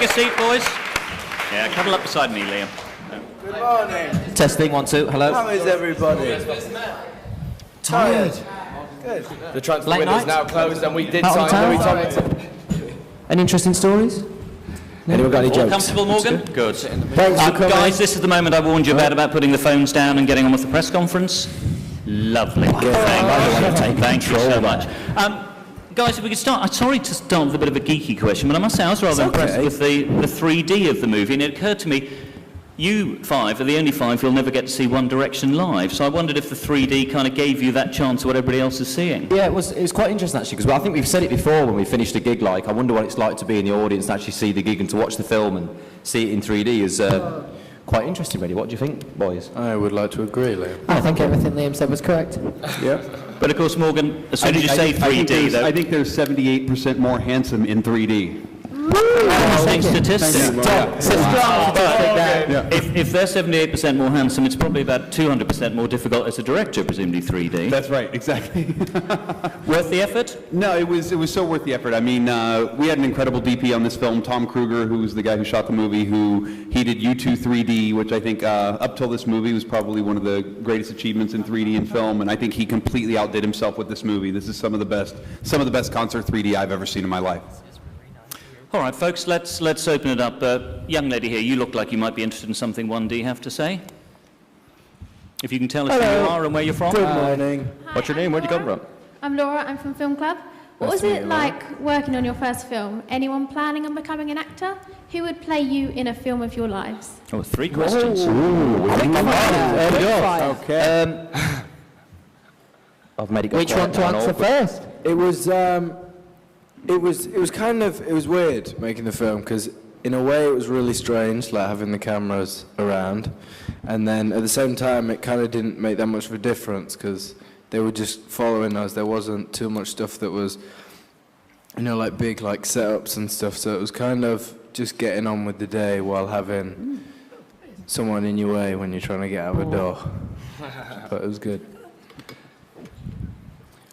a seat, boys. Yeah, cuddle up beside me, Liam. Good morning. Testing, 1, 2, hello. How is everybody? Tired. Good. The transfer Late window's night? now closed and we did Out on sign Louis town? Tomlinson. Any interesting stories? Anyone got any All jokes? comfortable, Morgan? Good. Thanks for coming. Guys, this is the moment I warned you about putting the phones down and getting on with the press conference. Lovely. Thank you so much. Guys, if we could start, I'm sorry to start with a bit of a geeky question, but I must say I was rather impressed with the 3D of the movie, and it occurred to me, you 5 are the only 5 who'll never get to see One Direction live, so I wondered if the 3D kind of gave you that chance of what everybody else is seeing. Yeah, it was quite interesting actually, because I think we've said it before when we finished a gig, like, I wonder what it's like to be in the audience and actually see the gig and to watch the film and see it in 3D is quite interesting, really. What do you think, boys? I would like to agree, Liam. I think everything Liam said was correct. Yeah. But of course, Morgan, as soon as you say 3D, though... I think there's 78% more handsome in 3D. Interesting statistics. Yeah. If they're 78% more handsome, it's probably about 200% more difficult as a director, presumably 3D. That's right, exactly. Worth the effort? No, it was so worth the effort. I mean, we had an incredible DP on this film, Tom Kruger, who's the guy who shot the movie, he did U2 3D, which I think up till this movie was probably one of the greatest achievements in 3D in film, and I think he completely outdid himself with this movie. This is some of the best concert 3D I've ever seen in my life. All right, folks, let's open it up. Young lady here, you look like you might be interested in something 1D have to say. If you can tell us who you are and where you're from. Good morning. What's your name? Where'd you come from? I'm Laura, I'm from Film Club. What was it like working on your first film? Anyone planning on becoming an actor? Who would play you in a film of your lives? Oh, 3 questions. Okay. I've made it go Which quiet one to now, answer but- first? It was weird making the film because in a way it was really strange, like having the cameras around, and then at the same time it kind of didn't make that much of a difference because they were just following us. There wasn't too much stuff that was, like big like setups and stuff. So it was kind of just getting on with the day while having someone in your way when you're trying to get out of a door. But it was good.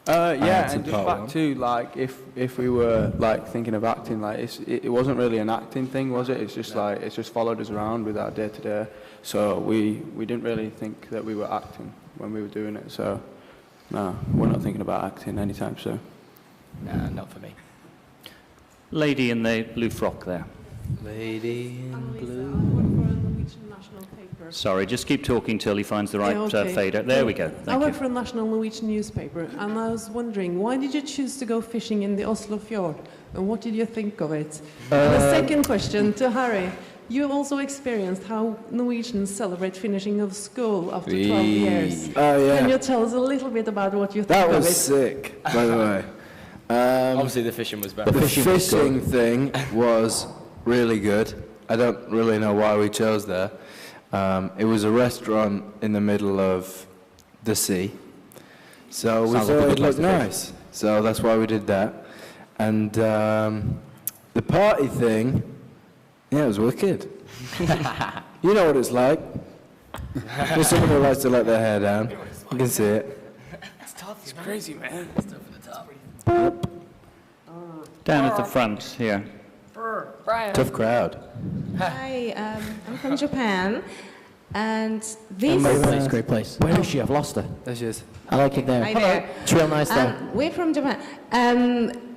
Yeah, and just back to like if we were like thinking of acting, like it wasn't really an acting thing, was it? It's just like it's just followed us around with our day to day. So we didn't really think that we were acting when we were doing it. So no, we're not thinking about acting anytime soon. Nah, not for me. Lady in the blue frock there. Lady in blue. Sorry, just keep talking till he finds the right okay. fader. There we go. I Thank work you. for a national Norwegian newspaper, and I was wondering, why did you choose to go fishing in the Oslo fjord, and what did you think of it? And the second question to Harry. You also experienced how Norwegians celebrate finishing of school after 12 years. Oh yeah. Can you tell us a little bit about what you think That of was it? sick, by the way. Obviously the fishing was better. The fishing thing was really good. I don't really know why we chose there. It was a restaurant in the middle of the sea, so we Sounds like a thought good it looked place to nice. So that's why we did that. And the party thing, yeah, it was wicked. You know what it's like. There's someone who likes to let their hair down. You can see it. It's tough, it's crazy, man. It's tough at the top. Down at the front here. Tough crowd. Hi, I'm from Japan, and Great this... place, great place. Where is she? I've lost her. There she is. I like it there. Hi there. It's real nice there. We're from Japan.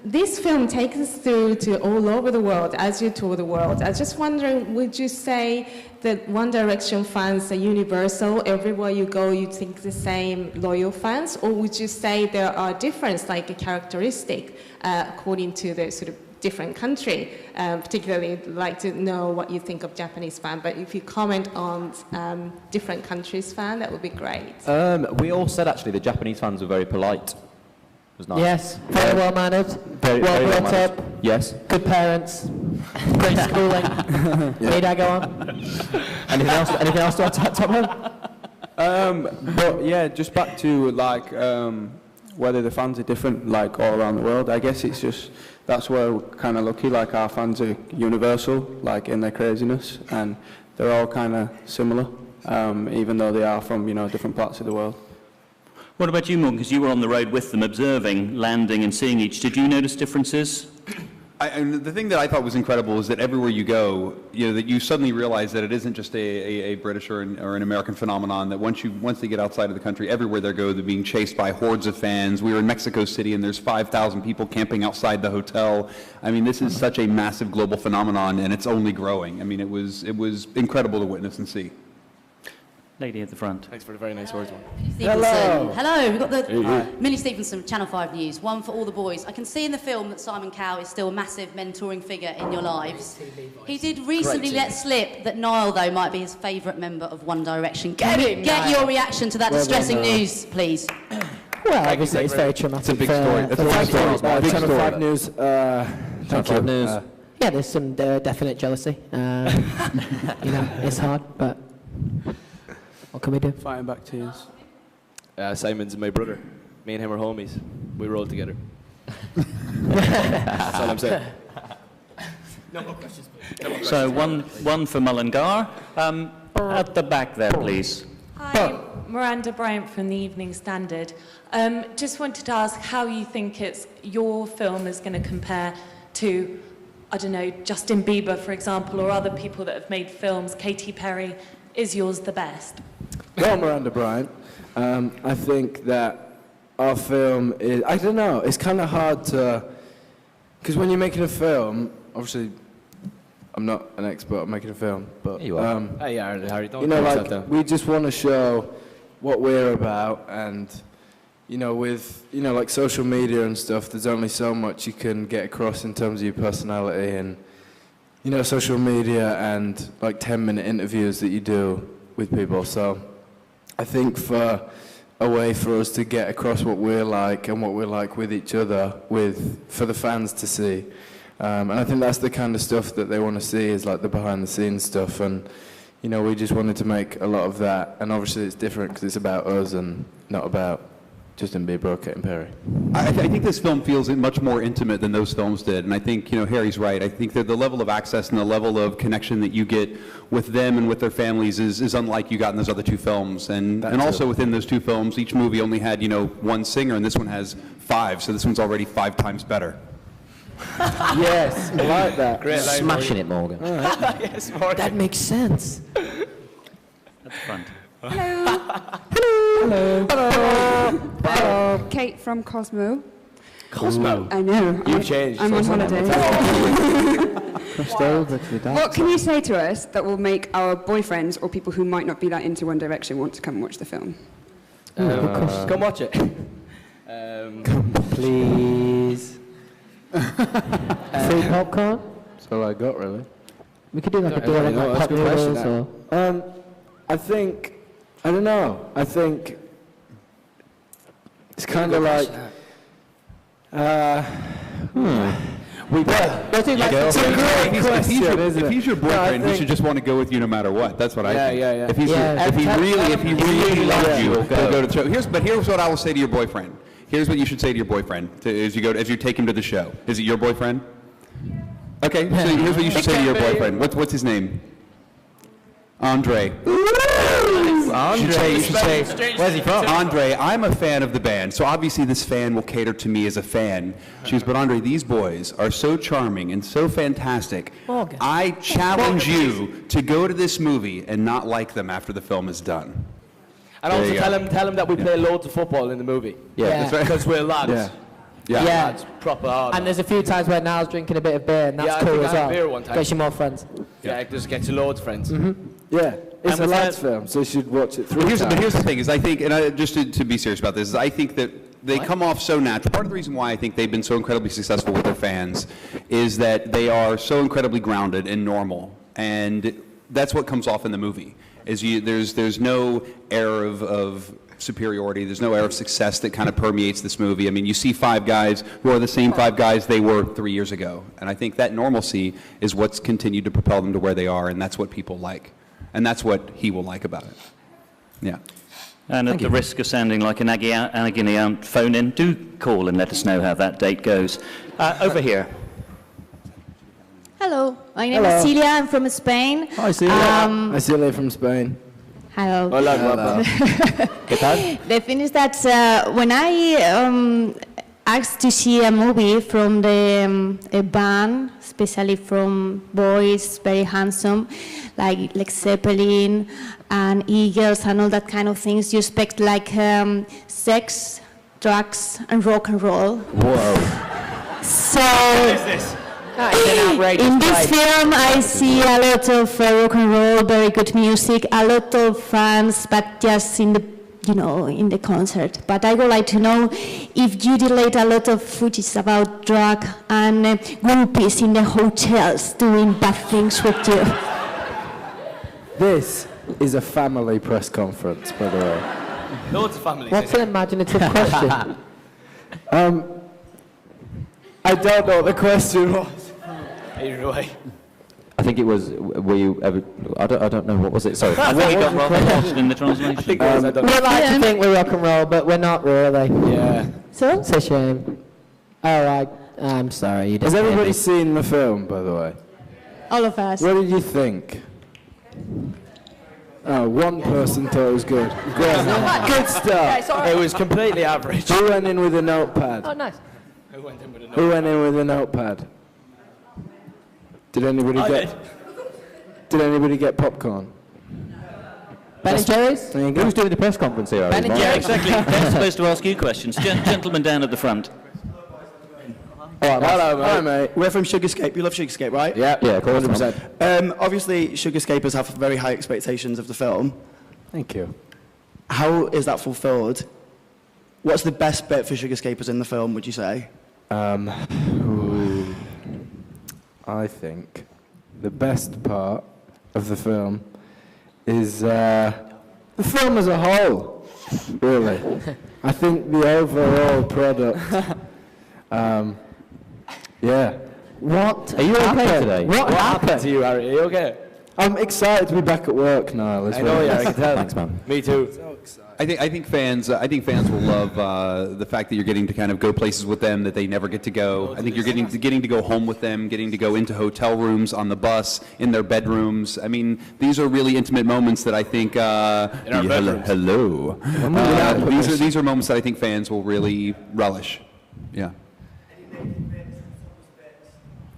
This film takes us through to all over the world, as you tour the world. I was just wondering, would you say that One Direction fans are universal? Everywhere you go, you think the same loyal fans? Or would you say there are differences, like a characteristic, according to the sort of different country? Particularly, I'd like to know what you think of Japanese fan, but if you comment on different countries' fan, that would be great. We all said actually the Japanese fans were very polite. It was nice. Yes, very well mannered, Very well brought well-mannered. up, Yes. good parents, great schooling. Need I go on? Anything else to add, Tom? But yeah, just back to like whether the fans are different like all around the world. I guess it's just that's where we're kind of lucky. Like our fans are universal, like in their craziness, and they're all kind of similar, even though they are from different parts of the world. What about you, Morgan? Because you were on the road with them, observing, landing and seeing each. Did you notice differences? And the thing that I thought was incredible is that everywhere you go, that you suddenly realize that it isn't just a British or an American phenomenon, that once they get outside of the country, everywhere they go, they're being chased by hordes of fans. We were in Mexico City, and there's 5,000 people camping outside the hotel. I mean, this is such a massive global phenomenon, and it's only growing. I mean, it was incredible to witness and see. Lady at the front. Thanks for the very nice words, man. Hello. Hello. We've got the Millie Stevenson, Channel 5 News. One for all the boys. I can see in the film that Simon Cowell is still a massive mentoring figure in your lives. He did recently let slip that Niall, though, might be his favourite member of One Direction. Get your reaction to that distressing news, please. Well, obviously, it's very traumatic. It's a big story. It's a big story. Channel 5 News. Channel 5 News. Yeah, there's some definite jealousy. It's hard, but what can we do? Fighting back tears. Simon's my brother. Me and him are homies. We roll together. That's all I'm saying. No more questions, please. So one for Mullingar. At the back there, please. Hi, Miranda Bryant from the Evening Standard. Just wanted to ask how you think your film is going to compare to, I don't know, Justin Bieber, for example, or other people that have made films. Katy Perry, is yours the best? Well, Miranda Bryant, I think that our film is, I don't know, it's kind of hard to, because when you're making a film, obviously, I'm not an expert at making a film, but, you are. Hey, Harry, don't we just want to show what we're about, and, with, like social media and stuff, there's only so much you can get across in terms of your personality, and, social media and, like, 10-minute interviews that you do with people, so I think for a way for us to get across what we're like and what we're like with each other, for the fans to see. And I think that's the kind of stuff that they want to see, is like the behind-the-scenes stuff. And, we just wanted to make a lot of that. And obviously it's different because it's about us and not about Justin Bieber or Katy Perry. I think this film feels much more intimate than those films did, and I think Harry's right. I think that the level of access and the level of connection that you get with them and with their families is unlike you got in those other two films. And also within those two films, each movie only had one singer, and this one has 5, so this one's already 5 times better. Yes, I like that. Great line, Smashing it, Morgan. Right. Yes, Morgan. That makes sense. At the front. Hello. Kate from Cosmo. Cosmo? I know. You've changed. I'm on holiday. What can you say to us that will make our boyfriends or people who might not be that into One Direction want to come and watch the film? Come watch it. Please. Free popcorn? That's all I got, really. We could do like a direct like pop noodles or... I think, I don't know, I think it's kind of like, If he's your boyfriend, he should just want to go with you no matter what. That's what I think. Yeah. If he really loves you, he'll go to the show. Here's what I will say to your boyfriend. Here's what you should say to your boyfriend as you take him to the show. Is it your boyfriend? Okay. So here's what you should say to your boyfriend. What's his name? Andre. You should say, where's he from? Andre, I'm a fan of the band, so obviously this fan will cater to me as a fan. She goes, but Andre, these boys are so charming and so fantastic. Morgan. I challenge you to go to this movie and not like them after the film is done. And also tell him that we play loads of football in the movie. Yeah. That's right. Because we're lads. Yeah. Lads, proper hard. And there's a few times where Niall's drinking a bit of beer, and that's I cool think as I had well. beer one time. Gets you more friends. Yeah, it just gets you loads of friends. Yeah, it's And a lads film, so you should watch it 3 times. But here's the thing, is I think, and just to be serious about this, is I think that they come off so natural. Part of the reason why I think they've been so incredibly successful with their fans is that they are so incredibly grounded and normal, and that's what comes off in the movie. There's no air of superiority. There's no air of success that kind of permeates this movie. I mean, you see 5 guys who are the same 5 guys they were 3 years ago, and I think that normalcy is what's continued to propel them to where they are, and that's what people like, and that's what he will like about it. Yeah. And at the risk of sounding like an agony aunt phone-in, do call and let us know how that date goes. Over here. Hello, my name is Celia. I'm from Spain. Hi, Celia. Hi, Celia from Spain. Hello. Hola, guapa. ¿Qué tal? The thing is that when I asked to see a movie from a band, especially from boys, very handsome, like Zeppelin and Eagles and all that kind of things, you expect like sex, drugs, and rock and roll. Whoa. So, That is an outrageous in this claim. film, I see a lot of rock and roll, very good music, a lot of fans, but just in the, in the concert. But I would like to know if you delete a lot of footage about drug and groupies in the hotels doing bad things with you. This is a family press conference, by the way. Loads of families. What's an imaginative question? I don't know what the question was. Either way. I think it was, were you ever, I don't know, what was it? Sorry. I think you got Rob lost in the translation. I think it was, I don't We know. like to think we're rock and roll, but we're not really. Yeah. So? It's a shame. All right. I'm sorry. You didn't Has hear everybody me. seen the film, by the way? All of us. What did you think? Oh, one person thought it was good. Good, good stuff. It was completely average. Who went in with a notepad? Oh, nice. Who went in with a Who went in with a notepad? Did anybody Did anybody get popcorn? Ben and Jerry's? There you go. Who's doing the press conference here? Ben and Harry? Yeah, Jerry's. exactly. They're supposed to ask you questions. Gentleman down at the front. Hello, mate. Hi, mate. We're from Sugarscape. You love Sugarscape, right? Yeah, Yeah, of course. 100%. Obviously, Sugarscapers have very high expectations of the film. Thank you. How is that fulfilled? What's the best bit for Sugarscapers in the film, would you say? I think the best part of the film is the film as a whole, really. I think the overall product, yeah. What Are you okay happened? today? What happened? to you, Harry? Are you okay? I'm excited to be back at work, Niall, as I well. know, yeah, I can tell. Thanks, man. Me too. I think fans will love the fact that you're getting to kind of go places with them that they never get to go. I think you're getting to go home with them, getting to go into hotel rooms, on the bus, in their bedrooms. I mean, these are really intimate moments that I think. In our bedrooms. Hello. These are moments that I think fans will really relish. Yeah.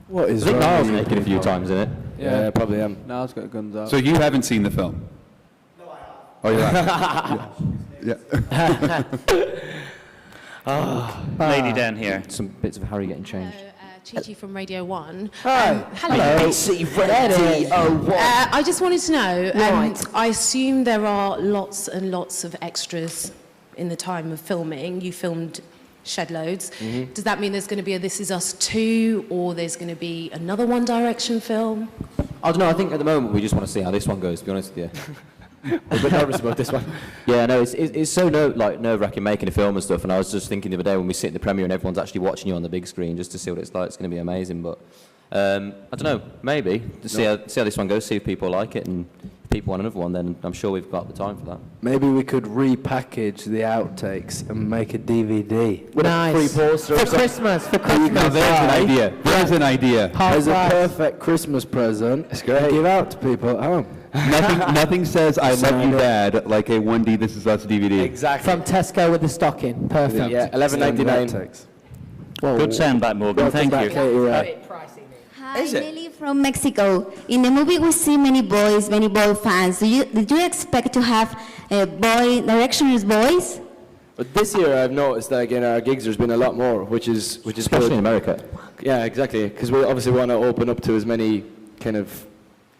What I is think wrong Niall's with you naked a few people? times, isn't it? Yeah, probably am. Now it's got guns out. So you haven't seen the film? No, I have. Oh, you have? Yeah. Lady down here. Some bits of Harry getting changed. Chichi from Radio 1. Hi. Hello. Hello. I just wanted to know, Right. I assume there are lots and lots of extras in the time of filming. You filmed shed loads. Mm-hmm. Does that mean there's going to be a This Is Us 2, or there's going to be another One Direction film? I don't know, I think at the moment we just want to see how this one goes, to be honest with you. We're a bit nervous about this one. Yeah, no, it's so nerve-wracking making a film and stuff, and I was just thinking the other day when we sit in the premiere and everyone's actually watching you on the big screen just to see what it's like, it's going to be amazing, but I don't know, maybe, to see how this one goes, see if people like it, and if people want another one, then I'm sure we've got the time for that. Maybe we could repackage the outtakes and make a DVD. Nice. Free poster. For Christmas. For Christmas. Now, there's an idea. There's an idea. As a perfect Christmas present to give out to people at home. Nothing says I love you, Dad, like a 1D This Is Us DVD. Exactly. From Tesco with the stocking. Perfect. Yeah, $11.99. Good sound back, Morgan. Thank you. Katie Ray. Hi, Nelly from Mexico. In the movie, we see many boy fans. Did you expect to have boy Directioners boys? But this year I've noticed that in our gigs there's been a lot more, which is Especially good. in America. Yeah, exactly. Because we obviously want to open up to as many kind of,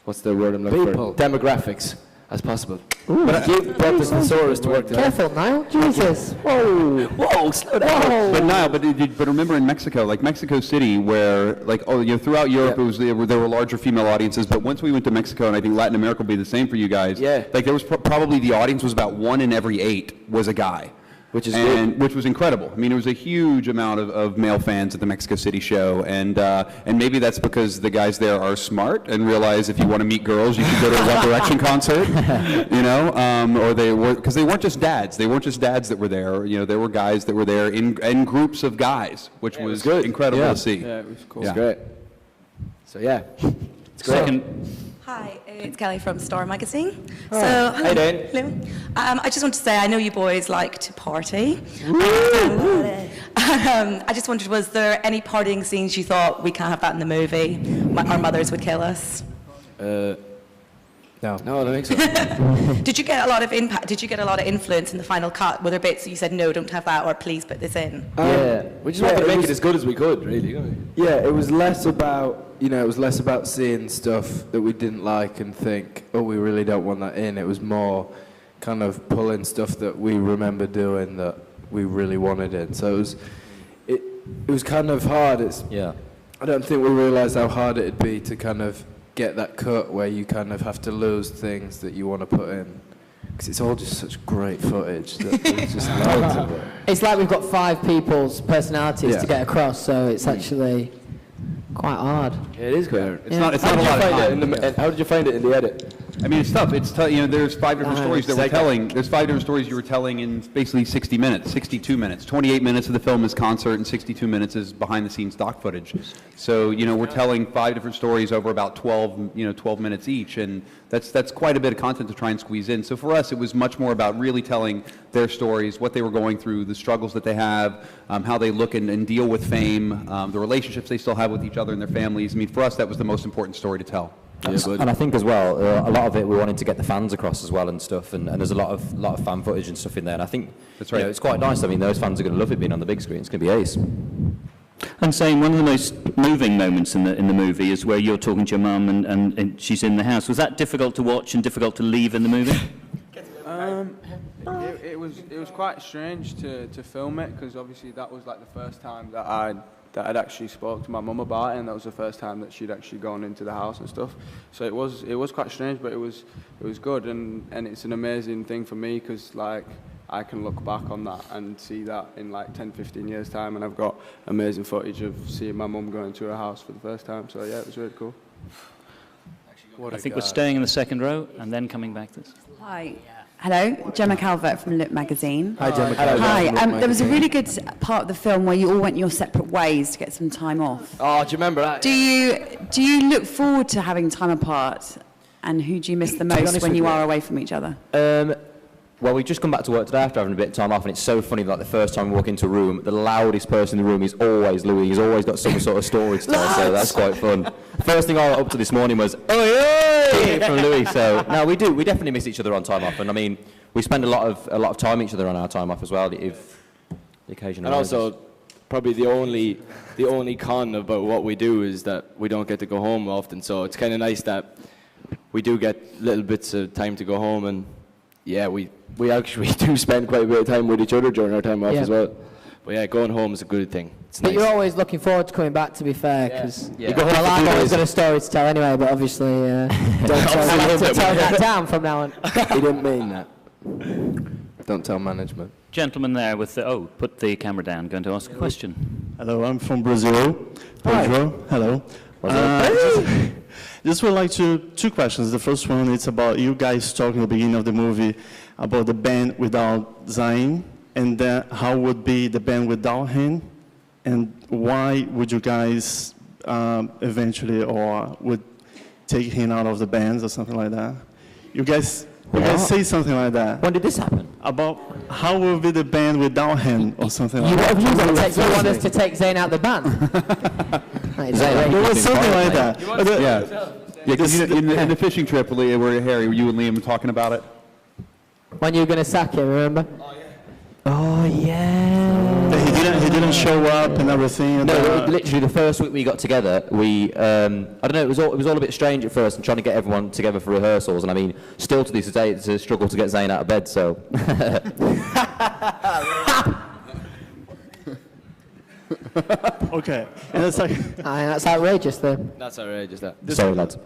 what's the word I'm looking People. for? Demographics as possible. But you brought the thesaurus to work today. Careful now. Jesus. Whoa. Whoa, slow down. Whoa. But Niall, but remember in Mexico, like Mexico City, where throughout Europe there were larger female audiences, but once we went to Mexico, and I think Latin America will be the same for you guys. Yeah. Like there was probably the audience was about 1 in every 8 was a guy. Which is Which was incredible. I mean, it was a huge amount of male fans at the Mexico City show, and maybe that's because the guys there are smart and realize if you want to meet girls, you can go to a One Direction concert, or because they weren't just dads. They weren't just dads that were there. There were guys that were there in groups of guys, which was good. incredible Yeah. to see. Yeah, it was cool. It's great. So yeah, it's great. Second. Hi, it's Kelly from Star Magazine. Hi. So, How you doing? hello. I just want to say, I know you boys like to party. I just wondered, was there any partying scenes you thought we can't have that in the movie? Our mothers would kill us. No, I don't think so. Did you get a lot of impact? Did you get a lot of influence in the final cut? Were there bits that you said, no, don't have that, or please put this in? We just wanted to make it as good as we could, really. Didn't we? Yeah, it was less about, it was less about seeing stuff that we didn't like and think, oh, we really don't want that in. It was more kind of pulling stuff that we remember doing that we really wanted in. So it was kind of hard. I don't think we realised how hard it'd be to kind of get that cut where you kind of have to lose things that you want to put in. Because it's all just such great footage that there's just loads of it. It's like we've got 5 people's personalities to get across, so it's actually quite hard. Yeah, it is quite hard. It's not a lot of time. How did you find it in the edit? I mean, it's tough. There's 5 different stories that we're telling. There's 5 different stories you were telling in basically 60 minutes, 62 minutes. 28 minutes of the film is concert, and 62 minutes is behind-the-scenes stock footage. So, we're telling 5 different stories over about 12 minutes each, and that's quite a bit of content to try and squeeze in. So for us, it was much more about really telling their stories, what they were going through, the struggles that they have, how they look and deal with fame, the relationships they still have with each other and their families. I mean, for us, that was the most important story to tell. And I think as well, a lot of it we wanted to get the fans across as well and stuff, and there's a lot of fan footage and stuff in there. And I think that's right. It's quite nice. I mean, those fans are going to love it being on the big screen. It's going to be ace. And saying one of the most moving moments in the movie is where you're talking to your mum and she's in the house. Was that difficult to watch and difficult to leave in the movie? It was quite strange to film it, because obviously that was like the first time that I'd actually spoke to my mum about it, and that was the first time that she'd actually gone into the house and stuff. So it was quite strange, but it was good, and it's an amazing thing for me, because like I can look back on that and see that in like 10-15 years time, and I've got amazing footage of seeing my mum going to her house for the first time. So yeah, it was really cool. I think we're staying in the second row and then coming back to this. Hi. Hello, Gemma Calvert from Look magazine. Hi, Gemma Calvert. Hi. There was a really good part of the film where you all went your separate ways to get some time off. Oh, do you remember that? Do you look forward to having time apart? And who do you miss the most when you are away from each other? Well, we've just come back to work today after having a bit of time off, and it's so funny, like the first time we walk into a room, the loudest person in the room is always Louis. He's always got some sort of story to tell, so that's quite fun. First thing I got up to this morning was, "Oh, from Louis." So, no, we definitely miss each other on time off, and I mean, we spend a lot of time each other on our time off as well, if the occasion arises. And also, probably the only con about what we do is that we don't get to go home often, so it's kind of nice that we do get little bits of time to go home, and yeah, we actually do spend quite a bit of time with each other during our time off as well. But yeah, going home is a good thing. It's but nice. you're always looking forward to coming back, to be fair, because Yeah. I've always got a story to tell anyway, but obviously I'll have to tone that down from now on. He didn't mean that. Don't tell management. Gentleman there with the, put the camera down, going to ask a question. Hello, I'm from Brazil. Pedro, hello. Just would like two questions. The first one is about you guys talking at the beginning of the movie about the band without Zayn, and then how would be the band without him, and why would you guys eventually or would take him out of the bands or something like that? You guys say something like that. When did this happen? About how will be the band without him or something like that. You want us to take Zayn out the band? There was something like that. Yeah, because in the fishing trip where Harry, you and Liam were talking about it. When you were going to sack him, remember? Oh, yeah. He didn't show up and everything. And no, literally the first week we got together, I don't know, it was all a bit strange at first and trying to get everyone together for rehearsals, and I mean, still to this day, it's a struggle to get Zayn out of bed, so. Okay. And it's like, that's outrageous, though. That's outrageous, that. Sorry, lads.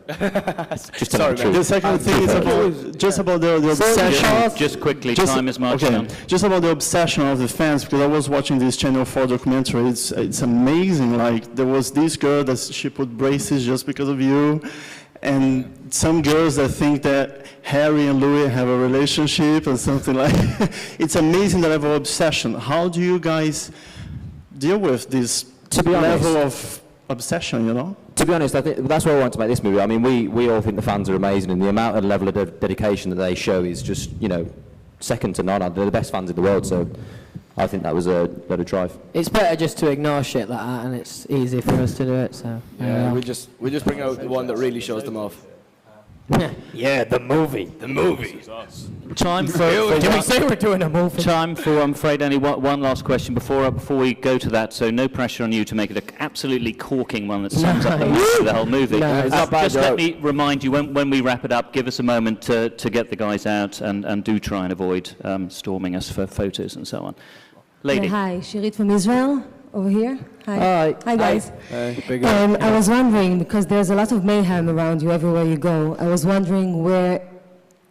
Just Sorry, man. The second thing is about the obsession. Just quickly, time is marching on. Just about the obsession of the fans, because I was watching this Channel 4 documentary. It's amazing. Like, there was this girl that she put braces just because of you, and some girls that think that Harry and Louis have a relationship and something like. It's amazing the level of obsession. How do you guys deal with this level of obsession, you know? To be honest, I think that's why I want to make this movie. I mean, we all think the fans are amazing, and the amount and level of dedication that they show is just, you know, second to none. They're the best fans in the world, so I think that was a load of drive. It's better just to ignore shit like that, and it's easy for us to do it. So Yeah, we just bring out the one that really shows them off. Yeah, the movie. The movie. Time for. Did we say we're doing a movie? Time for, I'm afraid, only one last question before we go to that. So no pressure on you to make it an absolutely corking one that sums up the whole movie. No, it's not bad, just let me remind you when we wrap it up, give us a moment to get the guys out and do try and avoid storming us for photos and so on. Lady. Yeah, hi, Shirit from Israel, over here. Hi. Hi, guys. Hey, big up. I was wondering, because there's a lot of mayhem around you everywhere you go, I was wondering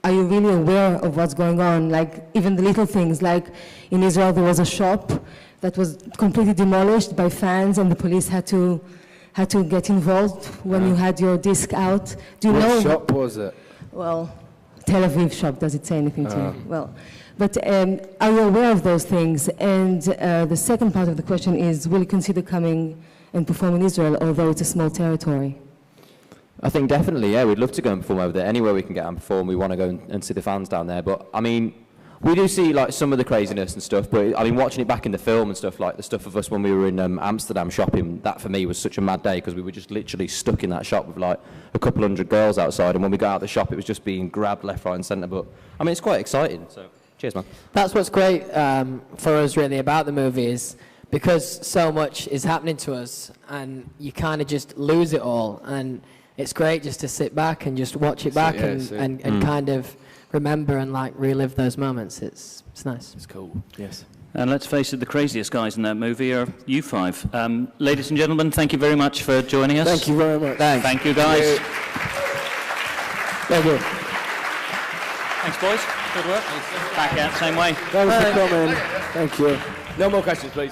are you really aware of what's going on? Like, even the little things, like in Israel there was a shop that was completely demolished by fans and the police had to get involved when you had your disc out. Do you know? What shop was it? Well, Tel Aviv shop, does it say anything to you? Well, but are you aware of those things? And the second part of the question is, will you consider coming and perform in Israel, although it's a small territory? I think definitely, yeah, we'd love to go and perform over there. Anywhere we can get and perform, we want to go and see the fans down there. But, I mean, we do see, like, some of the craziness and stuff, but, I mean, watching it back in the film and stuff, like the stuff of us when we were in Amsterdam shopping, that for me was such a mad day because we were just literally stuck in that shop with, like, a couple hundred girls outside, and when we got out of the shop, it was just being grabbed left, right and centre. But, I mean, it's quite exciting, so cheers, man. That's what's great for us, really, about the movie is because so much is happening to us, and you kind of just lose it all, and it's great just to sit back and just watch it back and kind of remember and like relive those moments. It's nice. It's cool. Yes. And let's face it, the craziest guys in that movie are you five. Ladies and gentlemen, thank you very much for joining us. Thank you very much. Thank you, guys. Thank you. Thanks, boys. Good work. Back out, same way. Thanks for coming. Thank you. No more questions, please.